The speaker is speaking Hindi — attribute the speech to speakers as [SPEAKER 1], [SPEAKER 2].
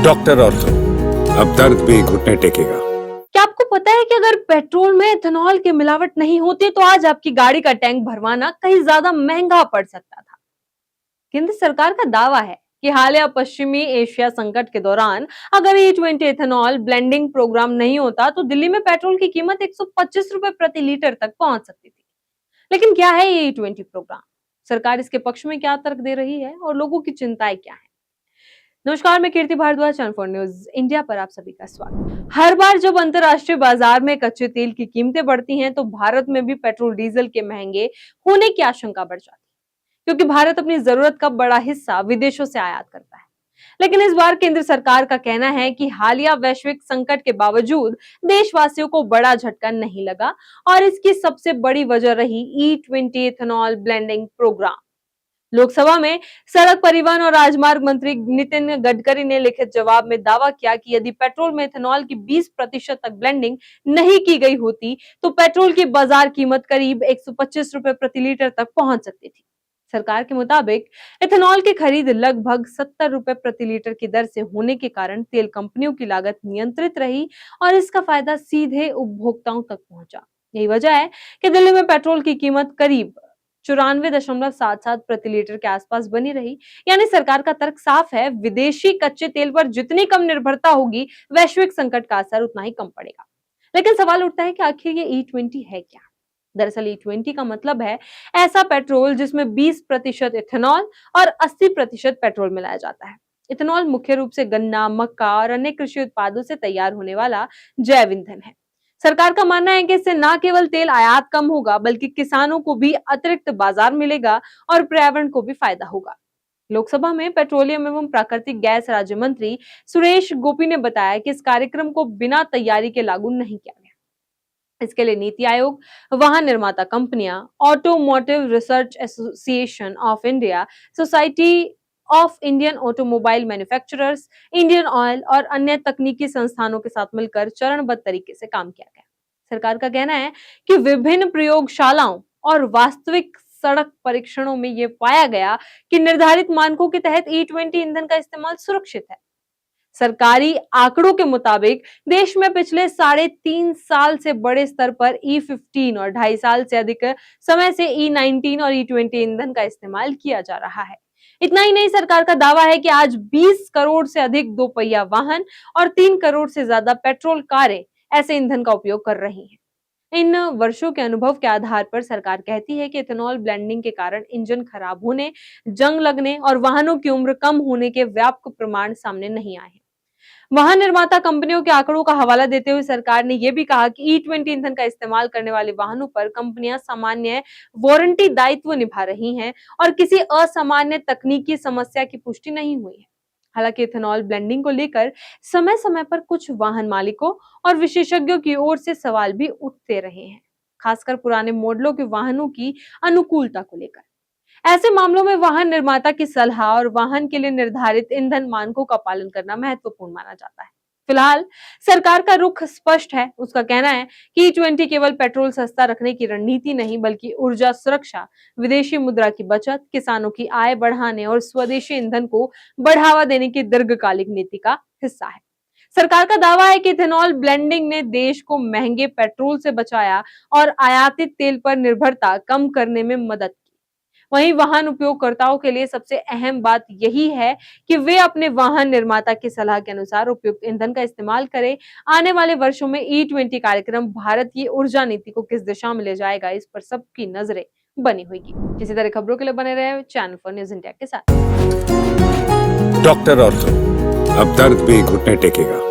[SPEAKER 1] डॉक्टर ऑर्थो, अब दर्द भी घुटने टेकेगा।
[SPEAKER 2] क्या आपको पता है कि अगर पेट्रोल में इथेनॉल की मिलावट नहीं होती तो आज आपकी गाड़ी का टैंक भरवाना कहीं ज्यादा महंगा पड़ सकता था। केंद्र सरकार का दावा है कि हालिया पश्चिमी एशिया संकट के दौरान अगर E20 इथेनॉल ब्लेंडिंग प्रोग्राम नहीं होता तो दिल्ली में पेट्रोल की कीमत 125 रुपए प्रति लीटर तक पहुंच सकती थी। लेकिन क्या है ये E20 प्रोग्राम? सरकार इसके पक्ष में क्या तर्क दे रही है और लोगों की चिंताएं क्या है? नमस्कार, मैं Kirti Bhardwaj, channel for news India पर आप सभी का स्वागत। हर बार जब अंतर्राष्ट्रीय बाजार में कच्चे तेल की कीमतें बढ़ती हैं तो भारत में भी पेट्रोल डीजल के महंगे होने की आशंका बढ़ जाती है, क्योंकि भारत अपनी जरूरत का बड़ा हिस्सा विदेशों से आयात करता है। लेकिन इस बार केंद्र सरकार का कहना है कि हालिया वैश्विक संकट के बावजूद देशवासियों को बड़ा झटका नहीं लगा और इसकी सबसे बड़ी वजह रही E20 ethanol blending programme. Lok Sabha में सड़क परिवहन और राजमार्ग मंत्री नितिन गडकरी ने लिखित जवाब में दावा किया कि यदि पेट्रोल में इथेनॉल की 20% तक ब्लेंडिंग नहीं की गई होती तो पेट्रोल की बाजार कीमत करीब 125 रुपए प्रति लीटर तक पहुंच सकती थी। सरकार के मुताबिक इथेनॉल की खरीद लगभग 70 रुपए प्रति लीटर की दर से होने के कारण तेल कंपनियों की लागत नियंत्रित रही और इसका फायदा सीधे उपभोक्ताओं तक पहुंचा। यही वजह है कि दिल्ली में पेट्रोल की कीमत करीब 94.77 प्रति लीटर के आसपास बनी रही। यानी सरकार का तर्क साफ है, विदेशी कच्चे तेल पर जितनी कम निर्भरता होगी वैश्विक संकट का असर उतना ही कम पड़ेगा। लेकिन सवाल उठता है कि आखिर ये E20 है क्या? दरअसल E20 का मतलब है ऐसा पेट्रोल जिसमें 20% इथेनॉल और 80% पेट्रोल मिलाया जाता है। इथेनॉल मुख्य रूप से गन्ना, मक्का और अन्य कृषि उत्पादों से तैयार होने वाला जैव ईंधन है। सरकार का मानना है कि इससे न केवल तेल आयात कम होगा बल्कि किसानों को भी अतिरिक्त बाजार मिलेगा और पर्यावरण को भी फायदा होगा। लोकसभा में पेट्रोलियम एवं प्राकृतिक गैस राज्य मंत्री सुरेश गोपी ने बताया कि इस कार्यक्रम को बिना तैयारी के लागू नहीं किया गया। इसके लिए नीति आयोग, वाहन निर्माता कंपनियां, automotive research association of India, society of Indian automobile manufacturers, Indian oil और अन्य तकनीकी संस्थानों के साथ मिलकर चरणबद्ध तरीके से काम किया गया। सरकार का कहना है कि विभिन्न प्रयोगशालाओं और वास्तविक सड़क परीक्षणों में यह पाया गया कि निर्धारित मानकों के तहत E20 ईंधन का इस्तेमाल सुरक्षित है। सरकारी आंकड़ों के मुताबिक देश में पिछले 3.5 साल से बड़े स्तर पर E15 और 2.5 साल से अधिक समय से E19 और E20 ईंधन का इस्तेमाल किया जा रहा है। इतना ही नहीं, सरकार का दावा है कि आज 20 करोड़ से अधिक दोपहिया वाहन और 3 करोड़ से ज्यादा पेट्रोल कारें ऐसे ईंधन का उपयोग कर रही हैं। इन वर्षों के अनुभव के आधार पर सरकार कहती है कि इथेनॉल ब्लेंडिंग के कारण इंजन खराब होने, जंग लगने और वाहनों की उम्र कम होने के व्यापक प्रमाण सामने नहीं आए हैं। वाहन निर्माता कंपनियों के आंकड़ों का हवाला देते हुए सरकार ने यह भी कहा कि E20 ईंधन का इस्तेमाल करने वाले वाहनों पर कंपनियां सामान्य वारंटी दायित्व निभा रही हैं और किसी असामान्य तकनीकी समस्या की पुष्टि नहीं हुई है। हालांकि इथेनॉल ब्लेंडिंग को लेकर समय समय पर कुछ वाहन मालिकों और विशेषज्ञों की ओर से सवाल भी उठते रहे हैं, खासकर पुराने मॉडलों के वाहनों की अनुकूलता को लेकर। ऐसे मामलों में वाहन निर्माता की सलाह और वाहन के लिए निर्धारित ईंधन मानकों का पालन करना महत्वपूर्ण माना जाता है। फिलहाल सरकार का रुख स्पष्ट है। उसका कहना है कि E20 केवल पेट्रोल सस्ता रखने की रणनीति नहीं बल्कि ऊर्जा सुरक्षा, विदेशी मुद्रा की बचत, किसानों की आय बढ़ाने और स्वदेशी ईंधन को बढ़ावा देने की दीर्घकालिक नीति का हिस्सा है। सरकार का दावा है कि इथेनॉल ब्लेंडिंग ने देश को महंगे पेट्रोल से बचाया और आयातित तेल पर निर्भरता कम करने में मदद की। वहीं वाहन उपयोगकर्ताओं के लिए सबसे अहम बात यही है कि वे अपने वाहन निर्माता की सलाह के अनुसार उपयुक्त ईंधन का इस्तेमाल करें। आने वाले वर्षों में E20 कार्यक्रम भारत की ऊर्जा नीति को किस दिशा में ले जाएगा, इस पर सबकी नजरें बनी होगी। इसी तरह खबरों के लिए बने रहे चैनल फॉर न्यूज इंडिया के साथ।
[SPEAKER 1] डॉक्टर ऑर्थो, अब दर्द भी घुटने टेकेगा।